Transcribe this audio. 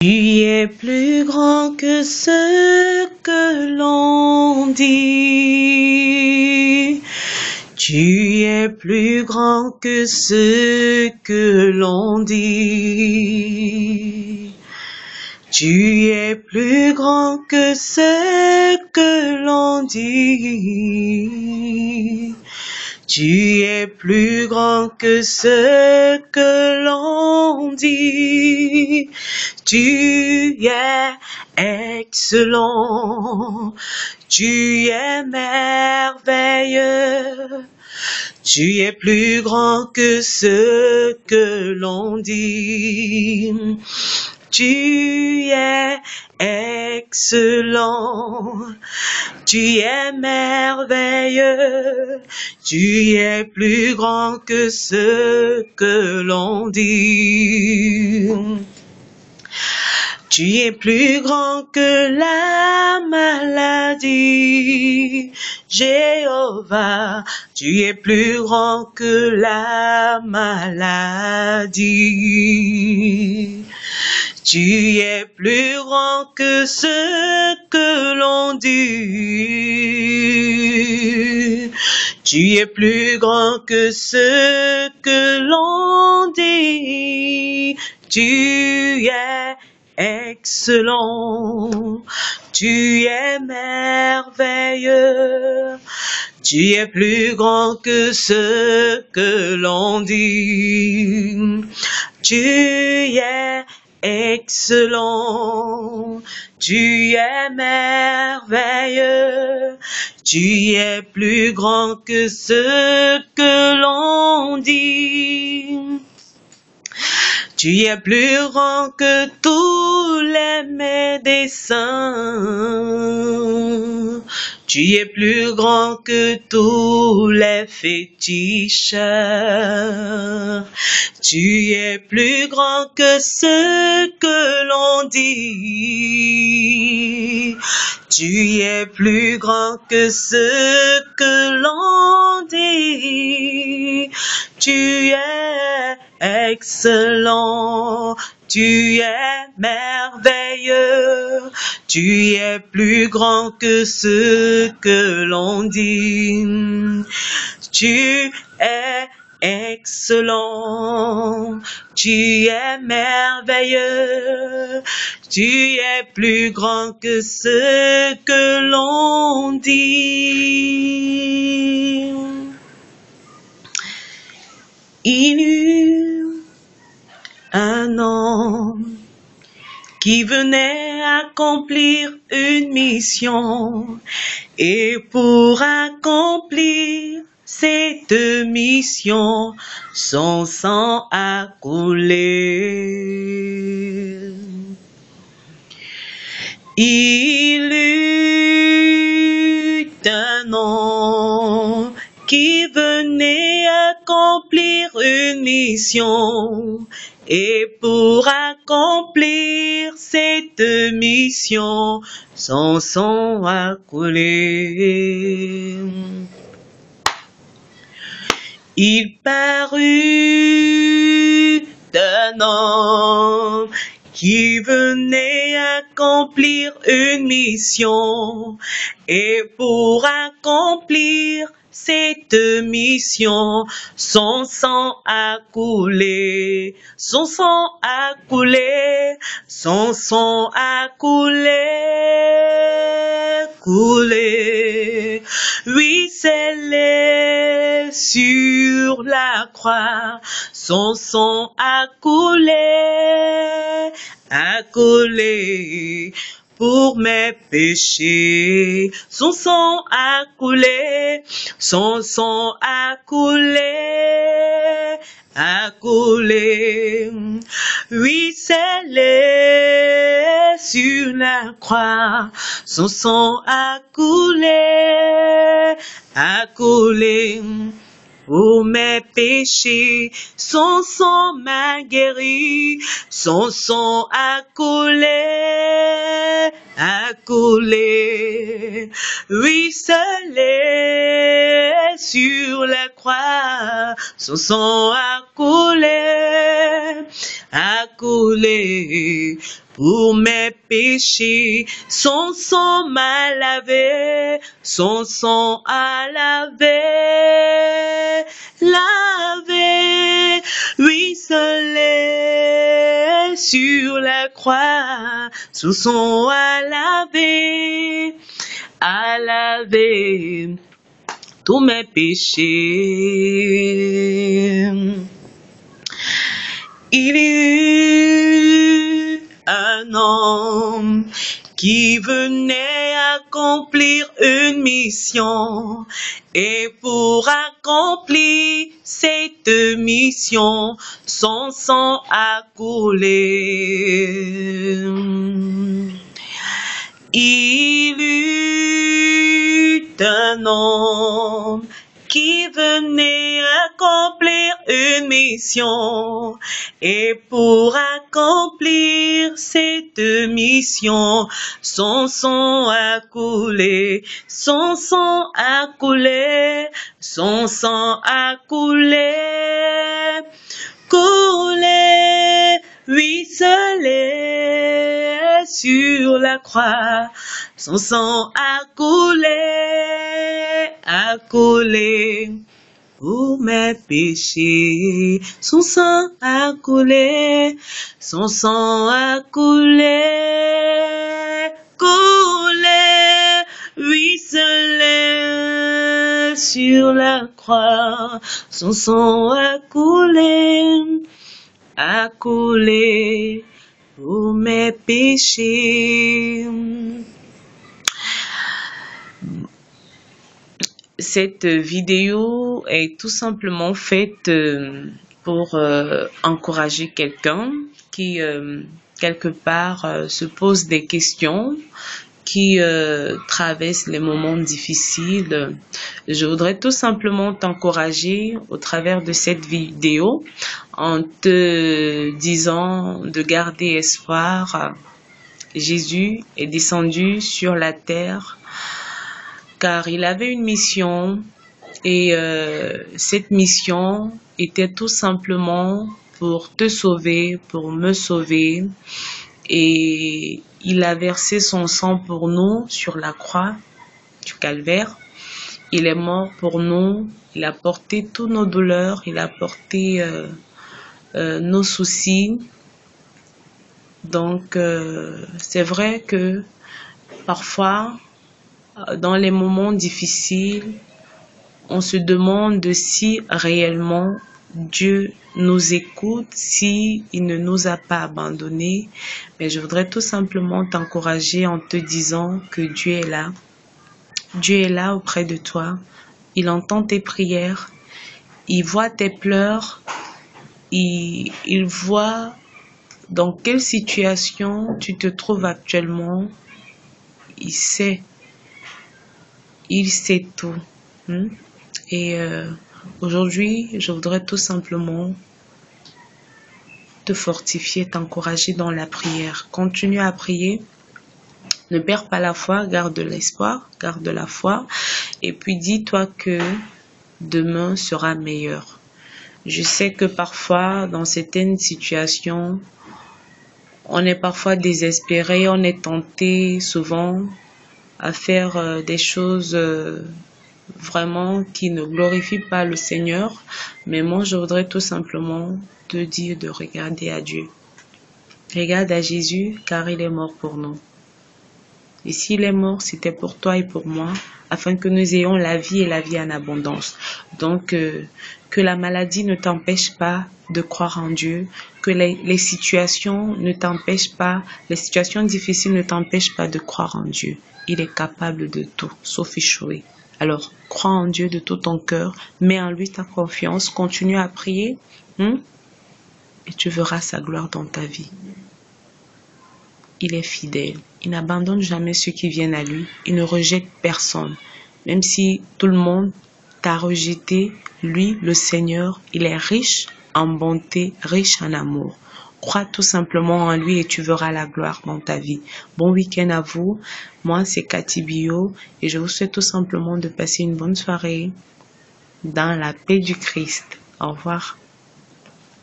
Tu es plus grand que ce que l'on dit. Tu es plus grand que ce que l'on dit. Tu es plus grand que ce que l'on dit. Tu es plus grand que ce que l'on dit. Tu es excellent. Tu es merveilleux. Tu es plus grand que ce que l'on dit. Tu es excellent. Tu es merveilleux. Tu es plus grand que ce que l'on dit. Tu es plus grand que la maladie, Jéhovah. Tu es plus grand que la maladie. Tu es plus grand que ce que l'on dit. Tu es plus grand que ce que l'on dit. Tu es excellent. Tu es merveilleux. Tu es plus grand que ce que l'on dit. Tu es excellent. Tu es merveilleux. Tu es plus grand que ce que l'on dit. Tu es plus grand que tous les médecins. Tu es plus grand que tous les féticheurs. Tu es plus grand que ce que l'on dit. Tu es plus grand que ce que l'on dit. Tu es excellent. Tu es merveilleux. Tu es plus grand que ce que l'on dit. Tu es excellent. Tu es merveilleux. Tu es plus grand que ce que l'on dit. Il eut un homme qui venait accomplir une mission, et pour accomplir cette mission, son sang a coulé. Il eut un homme qui venait accomplir une mission, et pour accomplir cette mission, son sang a coulé. Il parut d'un homme qui venait accomplir une mission, et pour accomplir cette mission, son sang a coulé, son sang a coulé, son sang a coulé, coulé, oui, scellé sur la croix, son sang a coulé pour mes péchés. Son sang a coulé, son sang a coulé, oui, scellé sur la croix, son sang a coulé pour mes péchés. Son sang m'a guéri, son sang a coulé, oui, scellé sur la croix, son sang a coulé pour mes péchés. Son sang m'a lavé, son sang a lavé, lavé, ruisselé sur la croix. Son sang a lavé tous mes péchés. Il y eut un homme qui venait accomplir une mission, et pour accomplir cette mission, son sang a coulé. Il eut un homme qui venait accomplir une mission, et pour accomplir cette mission, son sang a coulé, son sang a coulé, son sang a coulé, coulé, ruisselé sur la croix. Son sang a coulé pour mes péchés. Son sang a coulé, son sang a coulé, coulé, ruisselé sur la croix. Son sang a coulé pour mes péchés. Cette vidéo est tout simplement faite pour encourager quelqu'un qui quelque part se pose des questions, qui traverse les moments difficiles. Je voudrais tout simplement t'encourager au travers de cette vidéo en te disant de garder espoir. Jésus est descendu sur la terre car il avait une mission, et cette mission était tout simplement pour te sauver, pour me sauver, et il a versé son sang pour nous sur la croix du calvaire. Il est mort pour nous, il a porté toutes nos douleurs, il a porté nos soucis. Donc c'est vrai que parfois dans les moments difficiles, on se demande si réellement Dieu nous écoute, si il ne nous a pas abandonnés. Mais je voudrais tout simplement t'encourager en te disant que Dieu est là. Dieu est là auprès de toi. Il entend tes prières. Il voit tes pleurs. Il voit dans quelle situation tu te trouves actuellement. Il sait tout. Et aujourd'hui, je voudrais tout simplement te fortifier, t'encourager dans la prière. Continue à prier. Ne perds pas la foi, garde l'espoir, garde la foi. Et puis dis-toi que demain sera meilleur. Je sais que parfois, dans certaines situations, on est parfois désespéré, on est tenté souvent à faire des choses vraiment qui ne glorifient pas le Seigneur. Mais moi, je voudrais tout simplement te dire de regarder à Dieu. Regarde à Jésus, car il est mort pour nous. Et s'il est mort, c'était pour toi et pour moi, afin que nous ayons la vie et la vie en abondance. Donc, que la maladie ne t'empêche pas de croire en Dieu, que les situations ne t'empêchent pas, les situations difficiles ne t'empêchent pas de croire en Dieu. Il est capable de tout, sauf échouer. Alors, crois en Dieu de tout ton cœur, mets en lui ta confiance, continue à prier, et tu verras sa gloire dans ta vie. Il est fidèle, il n'abandonne jamais ceux qui viennent à lui, il ne rejette personne. Même si tout le monde t'a rejeté, lui, le Seigneur, il est riche en bonté, riche en amour. Crois tout simplement en lui et tu verras la gloire dans ta vie. Bon week-end à vous. Moi, c'est Cathy Bio et je vous souhaite tout simplement de passer une bonne soirée dans la paix du Christ. Au revoir.